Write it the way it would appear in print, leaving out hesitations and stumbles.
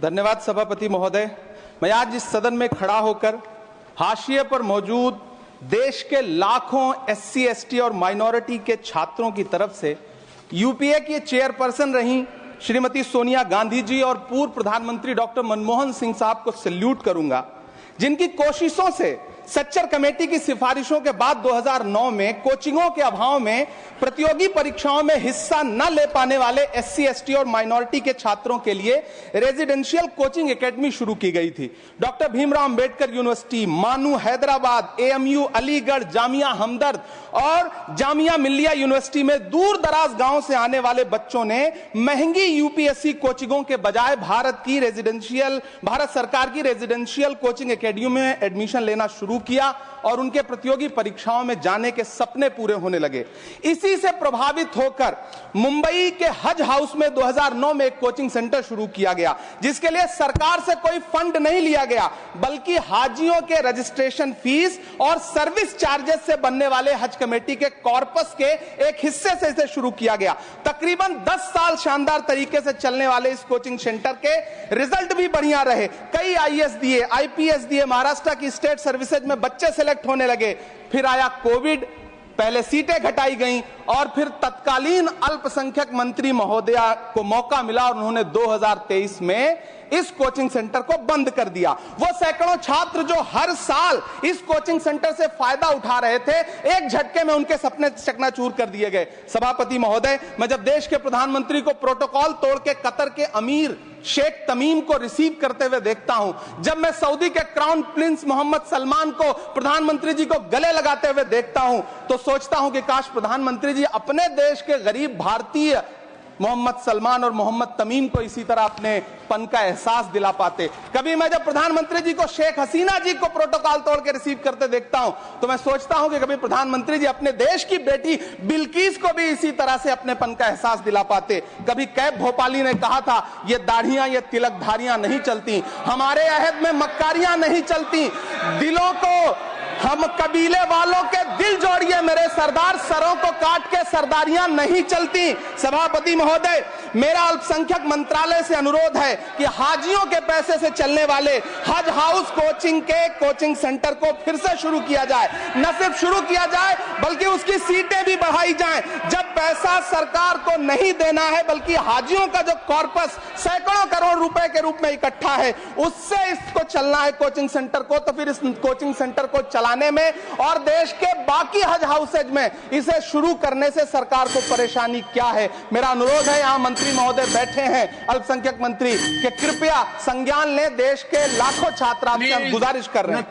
धन्यवाद सभापति महोदय। मैं आज इस सदन में खड़ा होकर हाशिए पर मौजूद देश के लाखों एससी, एसटी और माइनॉरिटी के छात्रों की तरफ से यूपीए की चेयरपर्सन रही श्रीमती सोनिया गांधी जी और पूर्व प्रधानमंत्री डॉक्टर मनमोहन सिंह साहब को सैल्यूट करूंगा, जिनकी कोशिशों से सच्चर कमेटी की सिफारिशों के बाद 2009 में कोचिंगों के अभाव में प्रतियोगी परीक्षाओं में हिस्सा न ले पाने वाले एससी, एसटी और माइनॉरिटी के छात्रों के लिए रेजिडेंशियल कोचिंग एकेडमी शुरू की गई थी। डॉक्टर भीमराव अंबेडकर यूनिवर्सिटी, मानू हैदराबाद, एएमयू अलीगढ़, जामिया हमदर्द और जामिया मिल्लिया यूनिवर्सिटी में दूर दराज गांव से आने वाले बच्चों ने महंगी यूपीएससी कोचिंगों के बजाय भारत सरकार की रेजिडेंशियल कोचिंग एकेडमी में एडमिशन लेना शुरू किया और उनके प्रतियोगी परीक्षाओं में जाने के सपने पूरे होने लगे। इसी से प्रभावित होकर मुंबई के हज हाउस में 2009 में एक कोचिंग सेंटर शुरू किया गया, जिसके लिए सरकार से कोई फंड नहीं लिया गया, बल्कि हाजियों के रजिस्ट्रेशन फीस और सर्विस चार्जेस से बनने वाले हज कमेटी के कॉर्पस के एक हिस्से से इसे शुरू किया गया। तकरीबन 10 साल शानदार तरीके से चलने वाले इस कोचिंग सेंटर के रिजल्ट भी बढ़िया रहे। कई आईएएस दिए, आईपीएस दिए, महाराष्ट्र की स्टेट सर्विसेज में बच्चे सेलेक्ट होने लगे। फिर आया कोविड, पहले सीटें घटाई गईं और फिर तत्कालीन अल्पसंख्यक मंत्री महोदया को मौका मिला और उन्होंने 2023 में इस कोचिंग सेंटर को बंद कर दिया। वो सैकड़ों छात्र जो हर साल इस कोचिंग सेंटर से फायदा उठा रहे थे, एक झटके में उनके सपने चकनाचूर कर दिए गए। सभापति महोदय, मैं जब देश के प्रधानमंत्री को प्रोटोकॉल तोड़ के कतर के अमीर शेख तमीम को रिसीव करते हुए देखता हूं, जब मैं सऊदी के क्राउन प्रिंस मोहम्मद सलमान को प्रधानमंत्री जी को गले लगाते हुए देखता हूं, तो सोचता हूं कि काश प्रधानमंत्री जी अपने देश के गरीब भारतीय मोहम्मद सलमान और मोहम्मद तमीम को इसी तरह अपने पन का एहसास दिला पाते। कभी मैं जब प्रधानमंत्री जी को शेख हसीना जी को प्रोटोकॉल तोड़ के रिसीव करते देखता हूं, तो मैं सोचता हूं कि कभी प्रधानमंत्री जी अपने देश की बेटी बिल्किस को भी इसी तरह से अपने पन का एहसास दिला पाते। कभी कैब भोपाली ने कहा था, ये दाढ़ियां, ये तिलकधारियां नहीं चलती, हमारे अहद में मक्कारियां नहीं चलती, दिलों को हम कबीले वालों के दिल जोड़िए मेरे सरदार, सरों को काट के सरदारियां नहीं चलती। सभापति महोदय, मेरा अल्पसंख्यक मंत्रालय से अनुरोध है कि हाजियों के पैसे से चलने वाले हज हाउस कोचिंग के कोचिंग सेंटर को फिर से शुरू किया जाए। न सिर्फ शुरू किया जाए बल्कि उसकी सीटें भी बढ़ाई जाएं। जब पैसा सरकार को नहीं देना है बल्कि हाजियों का जो कॉर्पस सैकड़ों करोड़ रुपए के रूप में इकट्ठा है, उससे इसको चलना है कोचिंग सेंटर को, तो फिर इस कोचिंग सेंटर को चलाने में और देश के बाकी हज हाउसेज में इसे शुरू करने से सरकार को परेशानी क्या है। मेरा अनुरोध है, यहां मंत्री महोदय बैठे हैं, अल्पसंख्यक मंत्री, कि कृपया संज्ञान लें। देश के लाखों छात्र आपसे गुजारिश कर रहे हैं।